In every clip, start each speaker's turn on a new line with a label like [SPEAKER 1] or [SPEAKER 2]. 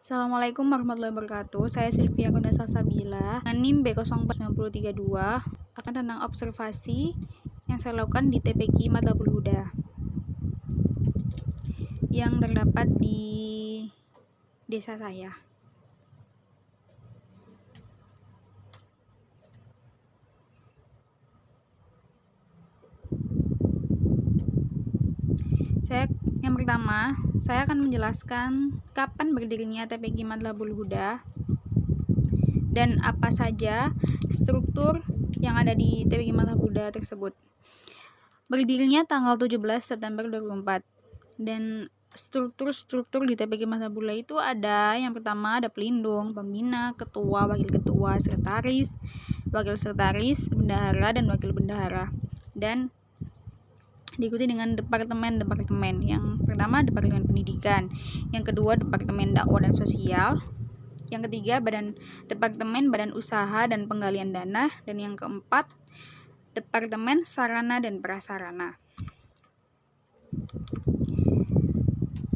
[SPEAKER 1] Assalamualaikum warahmatullahi wabarakatuh. Saya Sylvia Gunasa Sabila dengan NIM B049032 akan tentang observasi yang saya lakukan di TPQ Matlabul Huda yang terdapat di desa saya. Yang pertama, saya akan menjelaskan kapan berdirinya TPQ Matlabul Huda dan apa saja struktur yang ada di TPQ Matlabul Huda tersebut. Berdirinya tanggal 17 September 2004 dan struktur di TPQ Matlabul Huda itu ada, yang pertama ada pelindung, pembina, ketua, wakil ketua, sekretaris, wakil sekretaris, bendahara, dan wakil bendahara, dan diikuti dengan departemen-departemen. Yang pertama Departemen Pendidikan, yang kedua Departemen Dakwah dan Sosial, yang ketiga Departemen Badan Usaha dan Penggalian Dana, dan yang keempat Departemen Sarana dan Prasarana.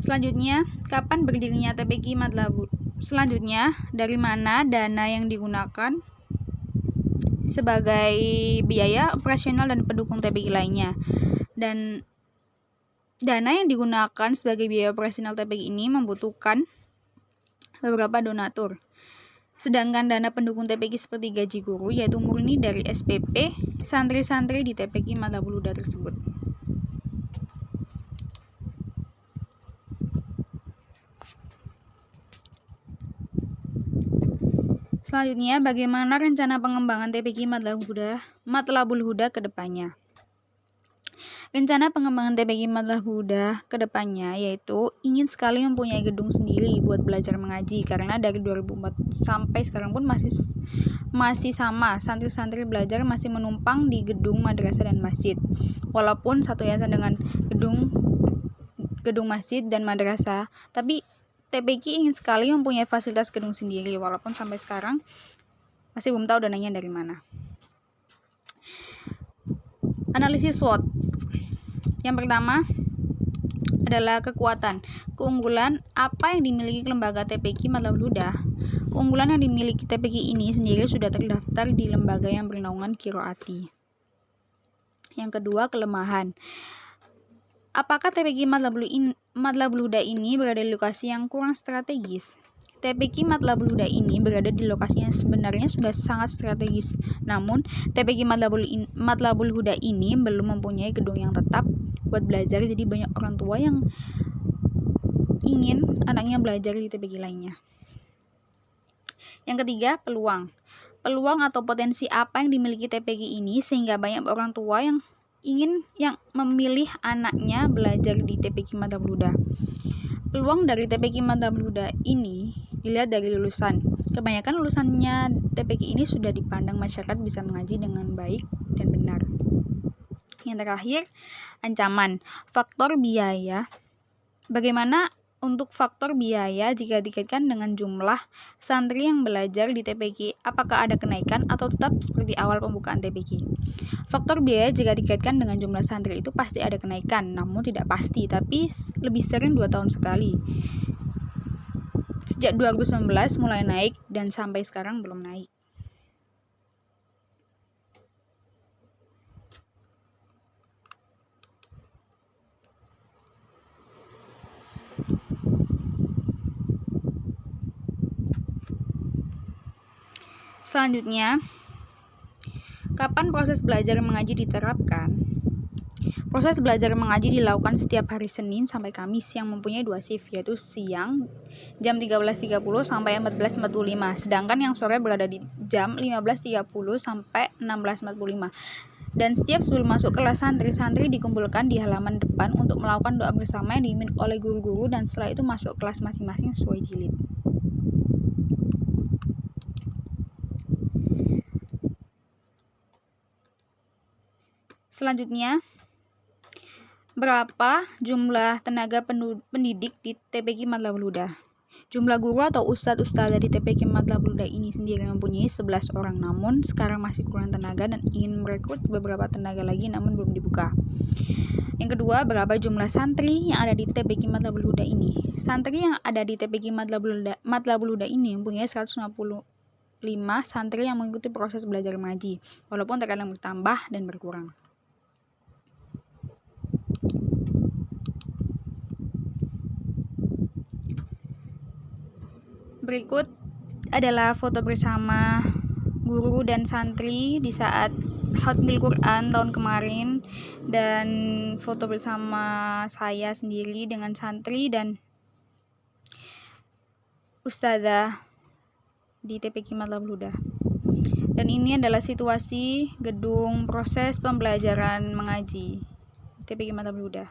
[SPEAKER 1] Selanjutnya, kapan berdirinya TPQ Matlabul? Selanjutnya, dari mana dana yang digunakan sebagai biaya operasional dan pendukung TPQ lainnya. Dan dana yang digunakan sebagai biaya operasional TPQ ini membutuhkan beberapa donatur. Sedangkan dana pendukung TPQ seperti gaji guru yaitu murni dari SPP santri-santri di TPQ Matlabul Huda tersebut. Selanjutnya, bagaimana rencana pengembangan TPQ Matlabul Huda ke depannya? Rencana pengembangan TPQ Matlabul Huda ke depannya yaitu ingin sekali mempunyai gedung sendiri buat belajar mengaji, karena dari 2004 sampai sekarang pun masih sama, santri-santri belajar masih menumpang di gedung madrasah dan masjid. Walaupun satu yayasan dengan gedung masjid dan madrasah, tapi TPQ ingin sekali mempunyai fasilitas gedung sendiri, walaupun sampai sekarang masih belum tahu dananya dari mana. Analisis SWOT. Yang pertama adalah kekuatan. Keunggulan apa yang dimiliki lembaga TPQ Matlabul Huda? Keunggulan yang dimiliki TPQ ini sendiri sudah terdaftar di lembaga yang bernaungan Qiroati. Yang kedua, kelemahan. Apakah TPQ Matlabul Huda ini berada di lokasi yang kurang strategis? TPQ Matlabul Huda ini berada di lokasi yang sebenarnya sudah sangat strategis. Namun, TPQ Matlabul Huda ini belum mempunyai gedung yang tetap buat belajar, jadi banyak orang tua yang ingin anaknya belajar di TPQ lainnya. Yang ketiga, peluang. Peluang atau potensi apa yang dimiliki TPQ ini sehingga banyak orang tua yang memilih anaknya belajar di TPQ Matlabul Huda. Peluang dari TPQ Matlabul Huda ini dilihat dari lulusan. Kebanyakan lulusannya TPQ ini sudah dipandang masyarakat bisa mengaji dengan baik dan benar. Yang terakhir, ancaman. Faktor biaya. Bagaimana untuk faktor biaya jika dikaitkan dengan jumlah santri yang belajar di TPQ? Apakah ada kenaikan atau tetap seperti awal pembukaan TPQ? Faktor biaya jika dikaitkan dengan jumlah santri itu pasti ada kenaikan, namun tidak pasti, tapi lebih sering 2 tahun sekali. Sejak 2019 mulai naik dan sampai sekarang belum naik. Selanjutnya, kapan proses belajar mengaji diterapkan? Proses belajar mengaji dilakukan setiap hari Senin sampai Kamis yang mempunyai 2 shift, yaitu siang jam 13.30 sampai 14.45, sedangkan yang sore berada di jam 15.30 sampai 16.45. Dan setiap sebelum masuk kelas, santri-santri dikumpulkan di halaman depan untuk melakukan doa bersama yang diimbing oleh guru-guru, dan setelah itu masuk kelas masing-masing sesuai jilid. Selanjutnya, berapa jumlah tenaga pendidik di TPQ Matlabul Huda? Jumlah guru atau ustadz-ustadzah di TPQ Matlabul Huda ini sendiri mempunyai 11 orang, namun sekarang masih kurang tenaga dan ingin merekrut beberapa tenaga lagi namun belum dibuka. Yang kedua, berapa jumlah santri yang ada di TPQ Matlabul Huda ini? Santri yang ada di TPQ Matlabul Huda ini mempunyai 155 santri yang mengikuti proses belajar mengaji, walaupun terkadang bertambah dan berkurang. Berikut adalah foto bersama guru dan santri di saat Khatmil Quran tahun kemarin, dan foto bersama saya sendiri dengan santri dan ustazah di TPQ Matlabul Huda. Dan ini adalah situasi gedung proses pembelajaran mengaji TPQ Matlabul Huda.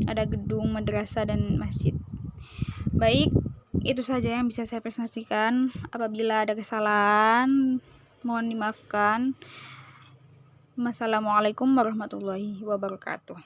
[SPEAKER 1] Ada gedung madrasah dan masjid. Baik, itu saja yang bisa saya presentasikan. Apabila ada kesalahan, mohon dimaafkan. Wassalamualaikum warahmatullahi wabarakatuh.